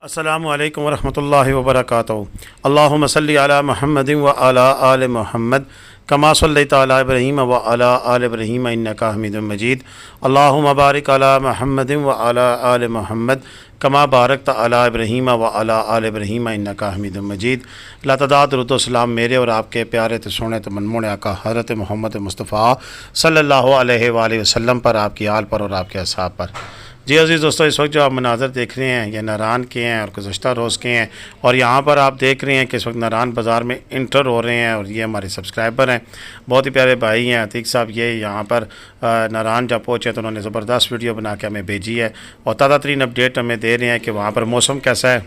अस्सलामु अलैकुम वरहमतुल्लाहि वबरकातुहू। अल्लाहुम्मा सल्लि अला मुहम्मदिन व अला आलि मुहम्मद कमा सल्लैता अला इब्राहीम व अला आलि इब्राहीम इन्नका हमीदुम मजीद। अल्लाहुम्मा बारिक अला मुहम्मदिन व अला आलि मुहम्मद कमा बारकता अला इब्राहीम व अला आलि इब्राहीम इन्नका हमीदुम मजीद। लातदाद दुरूद व सलाम मेरे और आपके प्यारे तो सोने तो मनमोने आका हज़रत मोहम्मद मुस्तफ़ा सल्लल्लाहु अलैहि वसल्लम पर, आपकी आल पर और आपके असहाब पर। जी अज़ीज़ दोस्तों, इस वक्त जो आप मनाज़र देख रहे हैं ये नारान के हैं और गुज़श्ता रोज़ के हैं। और यहाँ पर आप देख रहे हैं कि इस वक्त नारान बाज़ार में इंटर हो रहे हैं और ये हमारे सब्सक्राइबर हैं, बहुत ही प्यारे भाई हैं अतीक साहब। ये यहाँ पर नारान जब पहुँचे तो उन्होंने ज़बरदस्त वीडियो बना के हमें भेजी है और ताज़ा तरीन अपडेट हमें दे रहे हैं कि वहाँ पर मौसम कैसा है,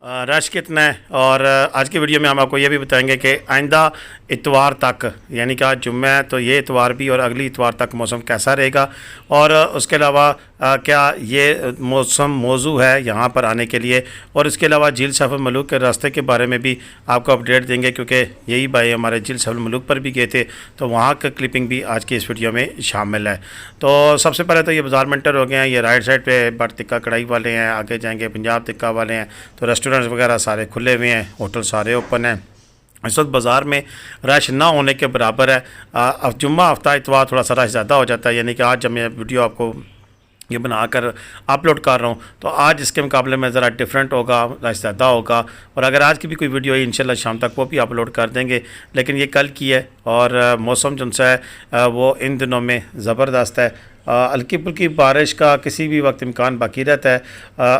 रश कितना है। और आज की वीडियो में हम आपको ये भी बताएंगे कि आइंदा इतवार तक, यानी कि आज जुम्मा है तो ये इतवार भी और अगली इतवार तक मौसम कैसा रहेगा। और उसके अलावा क्या ये मौसम मौजू है यहाँ पर आने के लिए। और इसके अलावा झील सफ़र मलूक के रास्ते के बारे में भी आपको अपडेट देंगे, क्योंकि यही भाई हमारे झील सफ़र मलूक पर भी गए थे तो वहाँ का क्लिपिंग भी आज की इस वीडियो में शामिल है। तो सबसे पहले तो ये बाज़ार में एंटर हो गए हैं। ये राइट साइड पे बट तिक्का कढ़ाई वाले हैं, आगे जाएंगे पंजाब तिक्का वाले हैं। तो रेस्टोरेंट्स वगैरह सारे खुले हुए हैं, होटल सारे ओपन हैं। इस वक्त बाज़ार में रश ना होने के बराबर है। अब जुम्मा हफ्ता इतवार थोड़ा सा रश ज़्यादा हो जाता है, यानी कि आज जब मैं वीडियो आपको ये बनाकर अपलोड कर रहा हूँ तो आज इसके मुकाबले में ज़रा डिफरेंट होगा, रश ज़्यादा होगा। और अगर आज की भी कोई वीडियो है इंशाल्लाह शाम तक वो भी अपलोड कर देंगे, लेकिन ये कल की है। और मौसम जो है वो इन दिनों में ज़बरदस्त है। हल्की फुल्की बारिश का किसी भी वक्त इम्कान बाकी रहता है।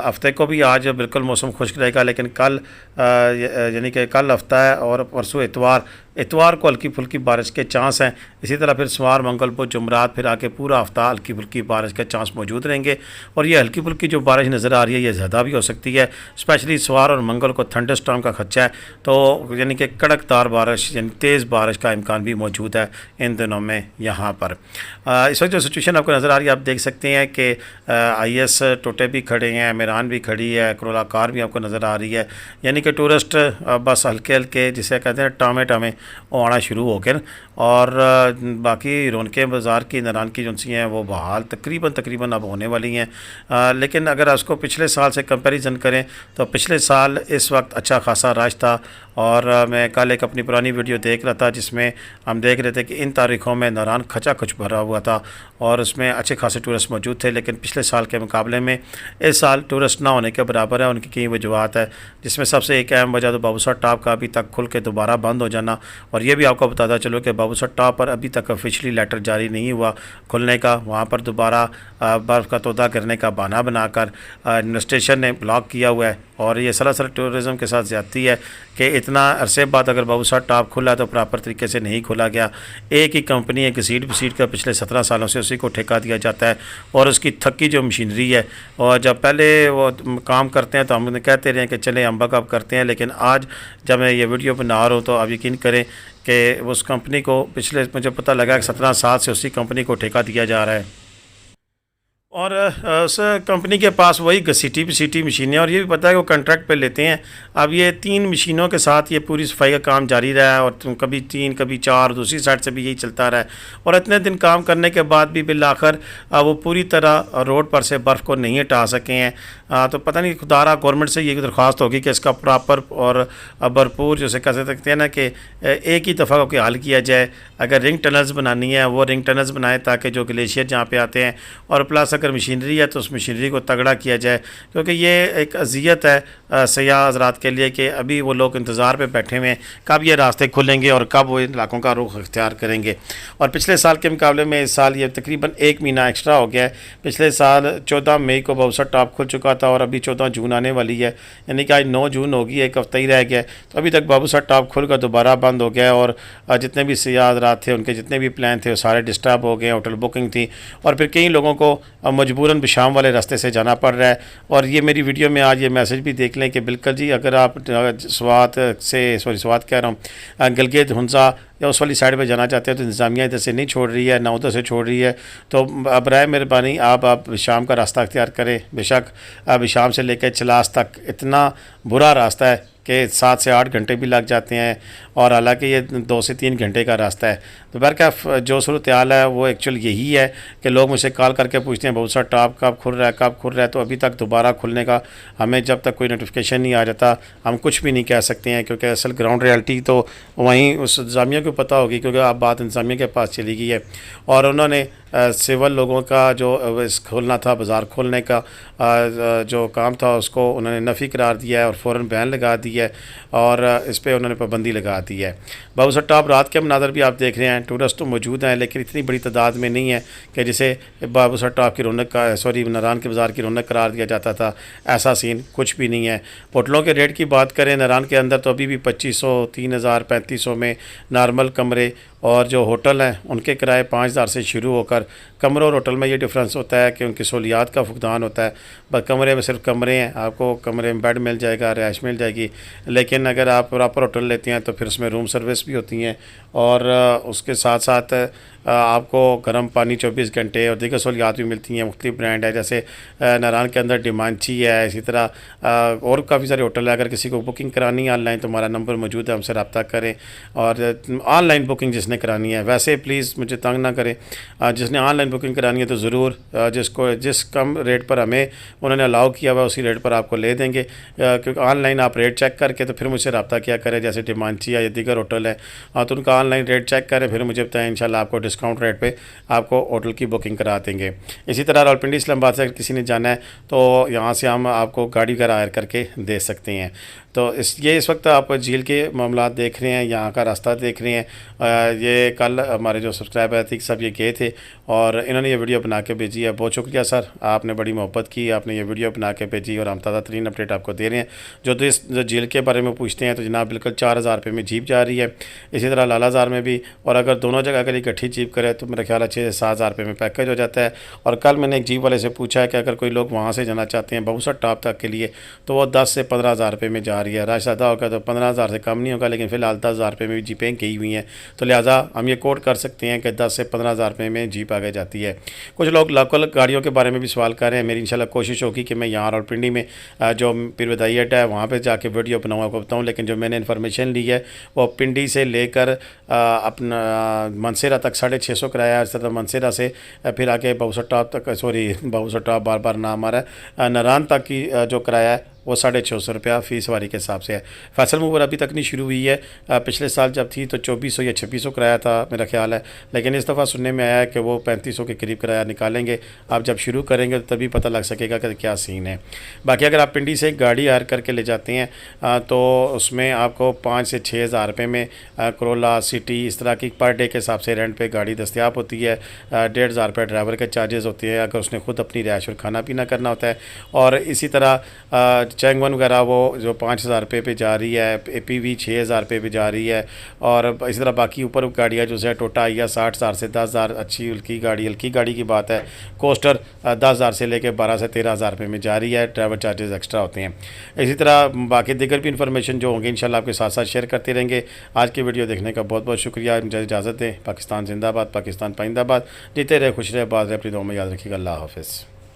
हफ्ते को भी आज बिल्कुल मौसम खुश्क रहेगा, लेकिन कल यानी कि कल हफ्ता है और परसों इतवार को हल्की फुल्की बारिश के चांस हैं। इसी तरह फिर सोमवार मंगल बुध जुमरात फिर आके पूरा हफ्ता हल्की फुल्की बारिश के चांस मौजूद रहेंगे। और ये हल्की फुल्की जो बारिश नज़र आ रही है ये ज़्यादा भी हो सकती है, स्पेशली सोमवार और मंगल को थंडर स्टॉर्म का खदशा है। तो यानी कि कड़कदार बारिश यानी तेज़ बारिश का इम्कान भी मौजूद है इन दिनों में यहाँ पर। इस वक्त जो सिचुएशन आपको नज़र आ रही है, आप देख सकते हैं कि IS टोटे भी खड़े हैं, मेरान भी खड़ी है, करोला कार भी आपको नज़र आ रही है। यानी कि टूरिस्ट बस हल्के हल्के जिसे कहते हैं टामे टामे वो आना शुरू हो गए। और बाकी रौनकें बाज़ार की नारान की जो सी हैं वो बहाल तकरीबन अब होने वाली हैं। लेकिन अगर उसको पिछले साल से कंपैरिजन करें तो पिछले साल इस वक्त अच्छा खासा रश था। और मैं कल एक अपनी पुरानी वीडियो देख रहा था जिसमें हम देख रहे थे कि इन तारीख़ों में नारान खचाखच भरा हुआ था और उसमें अच्छे खासे टूरिस्ट मौजूद थे। लेकिन पिछले साल के मुकाबले में इस साल टूरिस्ट ना होने के बराबर है। उनकी कई वजूहत है, जिसमें सबसे एक अहम वजह तो बाबूसर टॉप का अभी तक खुल के दोबारा बंद हो जाना। और ये भी आपको बताता चलो कि बाबूसर टॉप पर अभी तक ऑफिशियली लेटर जारी नहीं हुआ खुलने का। वहाँ पर दोबारा बर्फ़ का तोदा करने का बहाना बनाकर एडमिनिस्ट्रेशन ने ब्लॉक किया हुआ है। और ये सरासर टूरिज़म के साथ ज़्यादती है कि इतना अरसे बाद अगर बाबूसर टॉप खुला तो प्रॉपर तरीके से नहीं खोला गया। एक ही कंपनी है, घसीट घसीट कर पिछले 17 सालों से उसी को ठेका दिया जाता है। और उसकी थकी जो मशीनरी है, और जब पहले वो काम करते हैं तो हम उन्हें कहते रहे कि चले हम बकअप करते हैं, लेकिन आज जब मैं ये वीडियो बना रहा हूँ तो आप यकीन करें कि उस कंपनी को पिछले मुझे पता लगा कि 17 साल से उसी कंपनी को ठेका दिया जा रहा है। और उस कंपनी के पास वही घसीटी पिसीटी मशीनें, और ये भी पता है कि वो कॉन्ट्रैक्ट पे लेते हैं। अब ये 3 मशीनों के साथ ये पूरी सफाई का काम जारी रहा है, और कभी 3 कभी 4 दूसरी साइड से भी यही चलता रहा है। और इतने दिन काम करने के बाद भी बिल आखिर वो पूरी तरह रोड पर से बर्फ़ को नहीं हटा सके हैं। तो पता नहीं खुदारा गवर्नमेंट से ये दरख्वास्त होगी कि इसका प्रॉपर और भरपूर जैसे कह सकते हैं ना कि एक ही दफ़ा को हल किया जाए। अगर रिंग टनल्स बनानी है वो रिंग टनल्स बनाए ताकि जो ग्लेशियर जहाँ पे आते हैं, और प्लस अगर मशीनरी है तो उस मशीनरी को तगड़ा किया जाए, क्योंकि ये एक अजियत है सयाह हज़रात के लिए कि अभी वो लोग इंतज़ार पे बैठे हुए हैं कब ये रास्ते खुलेंगे और कब वो इलाकों का रुख इख्तियार करेंगे। और पिछले साल के मुकाबले में इस साल ये तकरीबन 1 महीना एक्स्ट्रा हो गया है। पिछले साल 14 मई को बाबूसर टॉप खुल चुका था और अभी 14 जून आने वाली है, यानी कि आज 9 जून होगी, एक हफ्ता ही रह गया। तो अभी तक बाबूसर टॉप खुलकर दोबारा बंद हो गया। और जितने भी सयाह हज़रात थे उनके जितने भी प्लान थे वो सारे डिस्टर्ब हो गए। होटल बुकिंग थी और फिर कई लोगों को मजबूरन शाम वाले रास्ते से जाना पड़ रहा है। और ये मेरी वीडियो में आज ये मैसेज भी देख लें कि बिल्कुल जी, अगर आप स्वात कह रहा हूँ गलगित हुंसा या उस वाली साइड पे जाना चाहते हैं तो इंतज़ामिया इधर से नहीं छोड़ रही है, ना उधर से छोड़ रही है। तो बराए मेहरबानी आप शाम का रास्ता अख्तियार करें। बेशक अब शाम से लेकर चलास तक इतना बुरा रास्ता है कि 7 से 8 घंटे भी लग जाते हैं, और हालांकि ये 2 से 3 घंटे का रास्ता है। तो बहरकैफ जो सूरत हाल है वो एक्चुअल यही है कि लोग मुझसे कॉल करके पूछते हैं बहुत सा टॉप कब खुल रहा है, कब खुल रहा है। तो अभी तक दोबारा खुलने का हमें जब तक कोई नोटिफिकेशन नहीं आ जाता हम कुछ भी नहीं कह सकते हैं, क्योंकि असल ग्राउंड रियलिटी तो वहीं उस इंतज़ामिया को पता होगी, क्योंकि अब बात इंतज़ामिया के पास चली गई है और उन्होंने सिविल लोगों का जो खोलना था, बाज़ार खोलने का जो काम था उसको उन्होंने नफ़ी करार दिया है और फ़ौरन बैन लगा दिया है और इस पर उन्होंने पाबंदी लगा दी है। बहुत सा टॉप रात के मनाजर भी आप देख रहे हैं, टूरिस्ट तो मौजूद हैं लेकिन इतनी बड़ी तादाद में नहीं है कि जिसे बाबू सर टॉप की रौनक का नारान के बाज़ार की रौनक करार दिया जाता था। ऐसा सीन कुछ भी नहीं है। होटलों के रेट की बात करें नारान के अंदर तो अभी भी 2500, 3000, 3500 में नॉर्मल कमरे, और जो होटल हैं उनके किराए 5000 से शुरू होकर, कमरों और होटल में ये डिफरेंस होता है कि उनकी सहूलियात का फुकदान होता है। बस कमरे में सिर्फ कमरे हैं, आपको कमरे में बेड मिल जाएगा, रहायश मिल जाएगी। लेकिन अगर आप प्रॉपर होटल लेते हैं तो फिर उसमें रूम सर्विस भी होती हैं और उसके साथ साथ आपको गर्म पानी 24 घंटे और दीगर सहूलियात भी मिलती हैं। मुख्तलिफ ब्रांड है, जैसे नारान के अंदर डिमांची है, इसी तरह और काफ़ी सारे होटल है। अगर किसी को बुकिंग करानी है ऑनलाइन तो हमारा नंबर मौजूद है, हमसे रब्ता करें। और ऑनलाइन बुकिंग जिसने करानी है, वैसे प्लीज़ मुझे तंग ना करें, जिसने ऑनलाइन बुकिंग करानी है तो ज़रूर जिस कम रेट पर हमें उन्होंने अलाउ किया हुआ उसी रेट पर आपको ले देंगे, क्योंकि ऑनलाइन आप रेट चेक करके तो फिर मुझसे रब्ता किया करें। जैसे डिमांची या दीगर होटल है तो उनका ऑनलाइन रेट चेक करें, फिर मुझे बताएं, इंशाल्लाह आपको डिस्काउंट रेट पे आपको होटल की बुकिंग करा देंगे। इसी तरह रावलपिंडी इस्लामाबाद से अगर किसी ने जाना है तो यहाँ से हम आपको गाड़ी वगैरह हायर करके दे सकते हैं। तो इस वक्त आप झील के मामला देख रहे हैं, यहाँ का रास्ता देख रहे हैं। ये कल हमारे जो सब्सक्राइबर अतीक साहब ये गए थे और इन्होंने ये वीडियो बना के भेजी है। बहुत शुक्रिया सर, आपने बड़ी मोहब्बत की, आपने ये वीडियो बना के भेजी और हम ताज़ा तरीन अपडेट आपको दे रहे हैं। जो झील के बारे में पूछते हैं तो जनाब बिल्कुल 4000 रुपये में जीप जा रही है। इसी तरह लालाजार में भी, और अगर दोनों जगह के लिए इकट्ठी जीप करे तो मेरा ख्याल है 6 से 7000 रुपये में पैकेज हो जाता है। और कल मैंने एक जीप वाले से पूछा है कि अगर कोई लोग वहाँ से जाना चाहते हैं बहुसर टॉप तक के लिए तो वो 10 से 15000 रुपये में जा रही है। रश ज़्यादा होगा तो 15000 से कम नहीं होगा, लेकिन फ़िलहाल 10000 रुपये में भी जीपें गई हुई हैं। तो लिहाजा हम ये कोट कर सकते हैं कि 10 से 15000 रुपये में जीप आगे जाती है। कुछ लोग लोकल गाड़ियों के बारे में भी सवाल कर रहे हैं। मेरी इंशाल्लाह कोशिश होगी कि मैं यहाँ रावलपिंडी में जो पीर बदाई अड्डा है वहाँ पर जाके वीडियो बनाऊँ, आपको बताऊँ। लेकिन जो मैंने इन्फॉर्मेशन ली है वो पिंडी से लेकर अपना मनसेरा तक 650 किराया है। इस तरह मनसेरा से फिर आके बहुसर टॉप तक, बहुसर टॉप बार बार नाम आ रहा है, नारान तक की जो किराया है वो 650 रुपया फ़ी सवारी के हिसाब से है। फैसल मूवर अभी तक नहीं शुरू हुई है। पिछले साल जब थी तो 2400 या 2600 किराया था मेरा ख्याल है, लेकिन इस दफ़ा सुनने में आया है कि वो 3500 के करीब किराया निकालेंगे। आप जब शुरू करेंगे तो तभी पता लग सकेगा कि क्या सीन है। बाकी अगर आप पिंडी से गाड़ी हायर करके ले जाते हैं तो उसमें आपको 5 से 6000 रुपये में करोला सिटी इस तरह की पर डे के हिसाब से रेंट पर गाड़ी दस्तियाब होती है। 1500 रुपये ड्राइवर के चार्जेस होते हैं अगर उसने खुद अपनी रिहाइश और खाना पीना करना होता है। और इसी तरह चैंगवन वगैरह वो जो 5000 रुपये पे जा रही है, APV 6000 रुपये पे जा रही है। और इसी तरह बाकी ऊपर गाड़ियाँ जो है टोटा या 60,000 से 10,000 अच्छी हल्की गाड़ी की बात है। कोस्टर 10,000 से लेकर 12 से 13,000 रुपये में जा रही है, ड्राइवर चार्जेस एक्स्ट्रा होते हैं। इसी तरह बाकी दीगर भी इन्फॉर्मेशन जो होंगी इंशाल्लाह आपके साथ साथ शेयर करते रहेंगे। आज की वीडियो देखने का बहुत बहुत शुक्रिया। मुझे इजाज़त दें। पाकिस्तान जिंदाबाद, पाकिस्तान पाइंदाबाद। जीते रहे, खुश रहे, बात रहे, अपनी दुआ में याद रखिएगा। अल्लाह हाफ़िज़।